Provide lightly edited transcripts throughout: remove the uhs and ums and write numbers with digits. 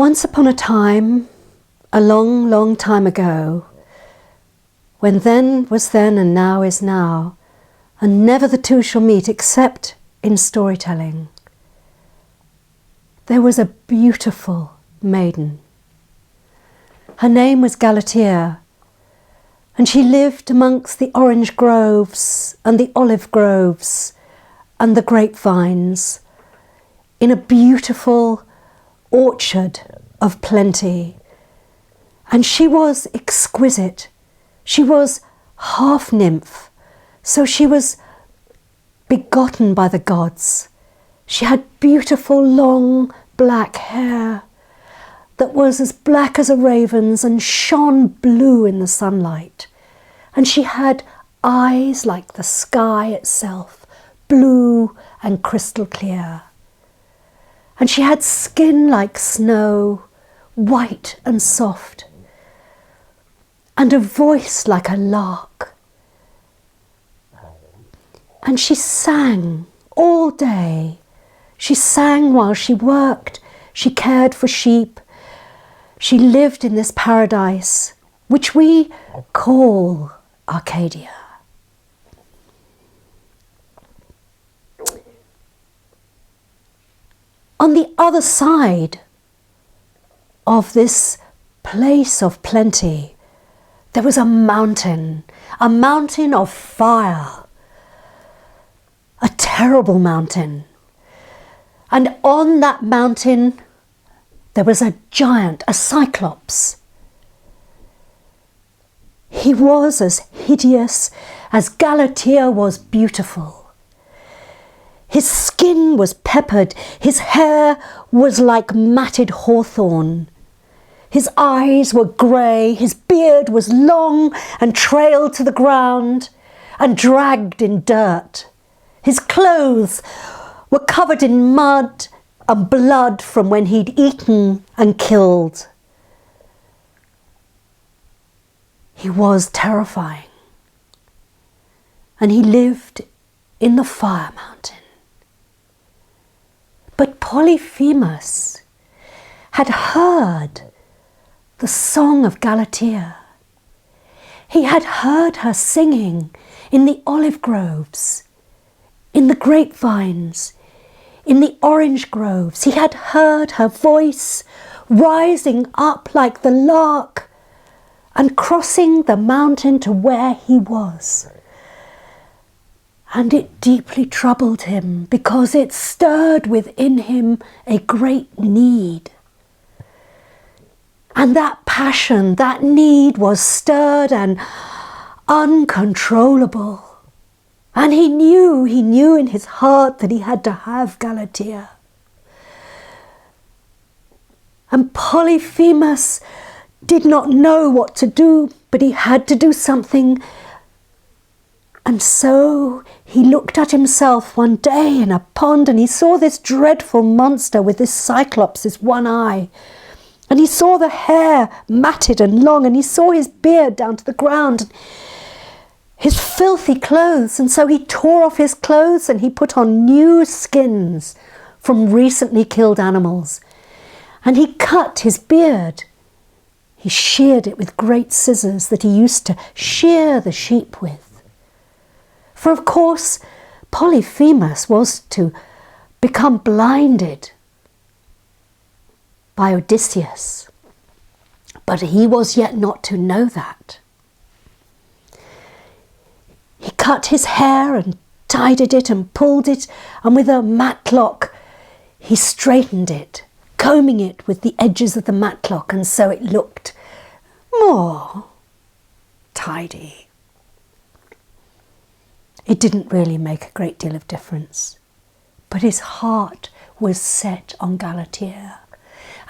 Once upon a time, a long, long time ago, when then was then and now is now, and never the two shall meet except in storytelling, there was a beautiful maiden. Her name was Galatea, and she lived amongst the orange groves and the olive groves and the grapevines in a beautiful orchard of plenty. And she was exquisite. She was half nymph, so she was begotten by the gods. She had beautiful long black hair that was as black as a raven's and shone blue in the sunlight. And she had eyes like the sky itself, blue and crystal clear. And she had skin like snow, white and soft, and a voice like a lark. And she sang all day. She sang while she worked. She cared for sheep. She lived in this paradise, which we call Arcadia. On the other side of this place of plenty, there was a mountain of fire, a terrible mountain. And on that mountain, there was a giant, a Cyclops. He was as hideous as Galatea was beautiful. His skin was peppered, his hair was like matted hawthorn. His eyes were grey, his beard was long and trailed to the ground and dragged in dirt. His clothes were covered in mud and blood from when he'd eaten and killed. He was terrifying, and he lived in the fire mountain. But Polyphemus had heard the song of Galatea. He had heard her singing in the olive groves, in the grapevines, in the orange groves. He had heard her voice rising up like the lark and crossing the mountain to where he was. And it deeply troubled him because it stirred within him a great need. And that passion, that need was stirred and uncontrollable. And he knew in his heart that he had to have Galatea. And Polyphemus did not know what to do, but he had to do something. And so he looked at himself one day in a pond and he saw this dreadful monster with this Cyclops, this one eye. And he saw the hair matted and long, and he saw his beard down to the ground, his filthy clothes. And so he tore off his clothes and he put on new skins from recently killed animals. And he cut his beard. He sheared it with great scissors that he used to shear the sheep with. For of course, Polyphemus was to become blinded by Odyssius, but he was yet not to know that. He cut his hair and tidied it and pulled it, and with a matlock he straightened it, combing it with the edges of the matlock, and so it looked more tidy. It didn't really make a great deal of difference, but his heart was set on Galatea,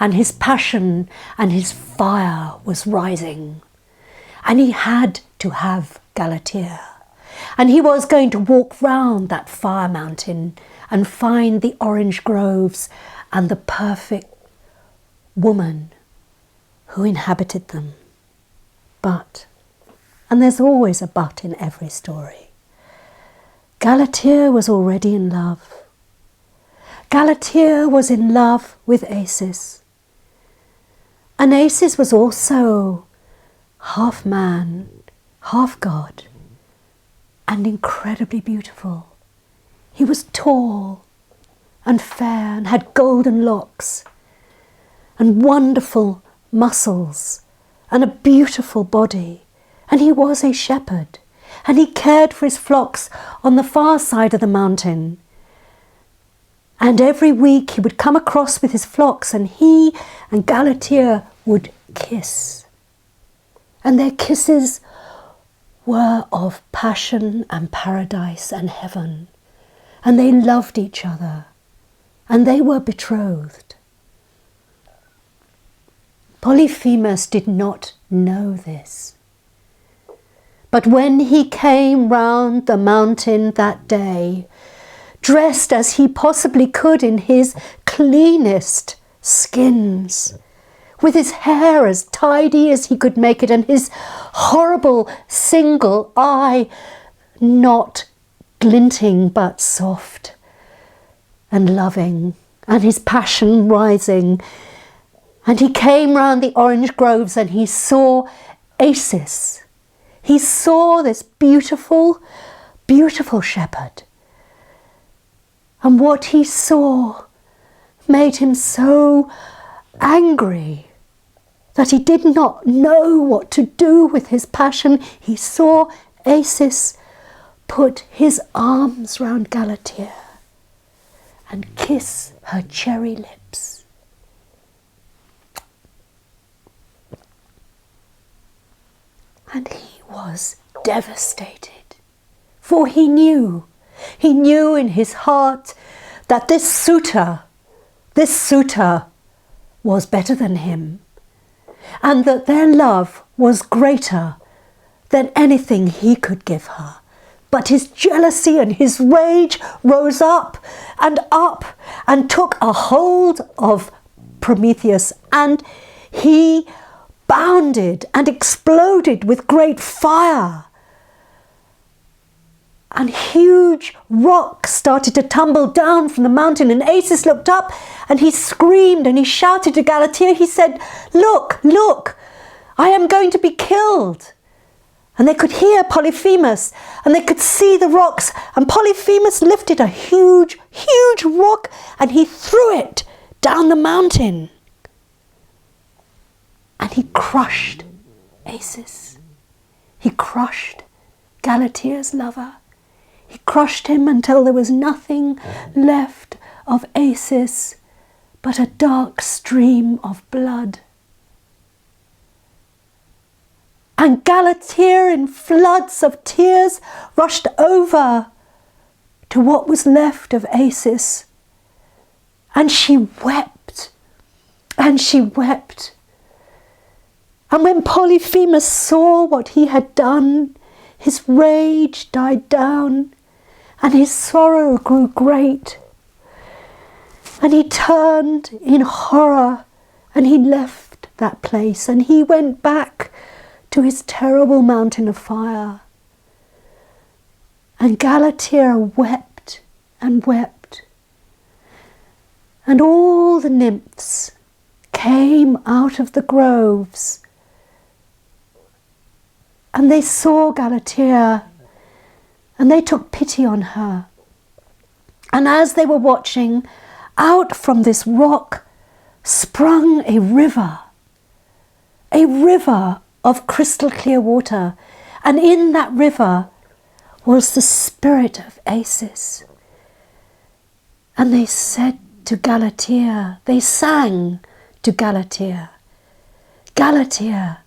and his passion and his fire was rising, and he had to have Galatea, and he was going to walk round that fire mountain and find the orange groves and the perfect woman who inhabited them. But, and there's always a but in every story, Galatea was already in love. Galatea was in love with Acis. And Acis was also half man, half god, and incredibly beautiful. He was tall and fair and had golden locks and wonderful muscles and a beautiful body. And he was a shepherd, and he cared for his flocks on the far side of the mountain. And every week he would come across with his flocks, and he and Galatea would kiss. And their kisses were of passion and paradise and heaven. And they loved each other, and they were betrothed. Polyphemus did not know this. But when he came round the mountain that day, dressed as he possibly could in his cleanest skins, with his hair as tidy as he could make it, and his horrible single eye not glinting but soft and loving, and his passion rising, and he came round the orange groves, and he saw Acis. He saw this beautiful, beautiful shepherd. And what he saw made him so angry that he did not know what to do with his passion. He saw Acis put his arms round Galatea and kiss her cherry lips. And he was devastated, for he knew in his heart that this suitor was better than him, and that their love was greater than anything he could give her. But his jealousy and his rage rose up and took a hold of Prometheus, and he bounded and exploded with great fire. And huge rocks started to tumble down from the mountain, and Acis looked up and he screamed and he shouted to Galatea. He said, "Look, look, I am going to be killed." And they could hear Polyphemus, and they could see the rocks, and Polyphemus lifted a huge, huge rock and he threw it down the mountain. And he crushed Acis. He crushed Galatea's lover. He crushed him until there was nothing left of Acis but a dark stream of blood. And Galatea, in floods of tears, rushed over to what was left of Acis. And she wept, and she wept. And when Polyphemus saw what he had done, his rage died down, and his sorrow grew great. And he turned in horror, and he left that place, and he went back to his terrible mountain of fire. And Galatea wept and wept. And all the nymphs came out of the groves, and they saw Galatea, and they took pity on her. And as they were watching, out from this rock sprung a river of crystal clear water. And in that river was the spirit of Acis. And they said to Galatea, they sang to Galatea, "Galatea,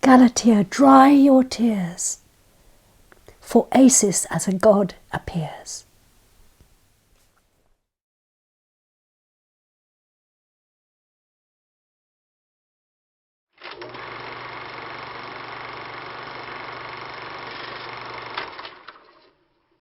Galatea, dry your tears, for Acis as a god appears."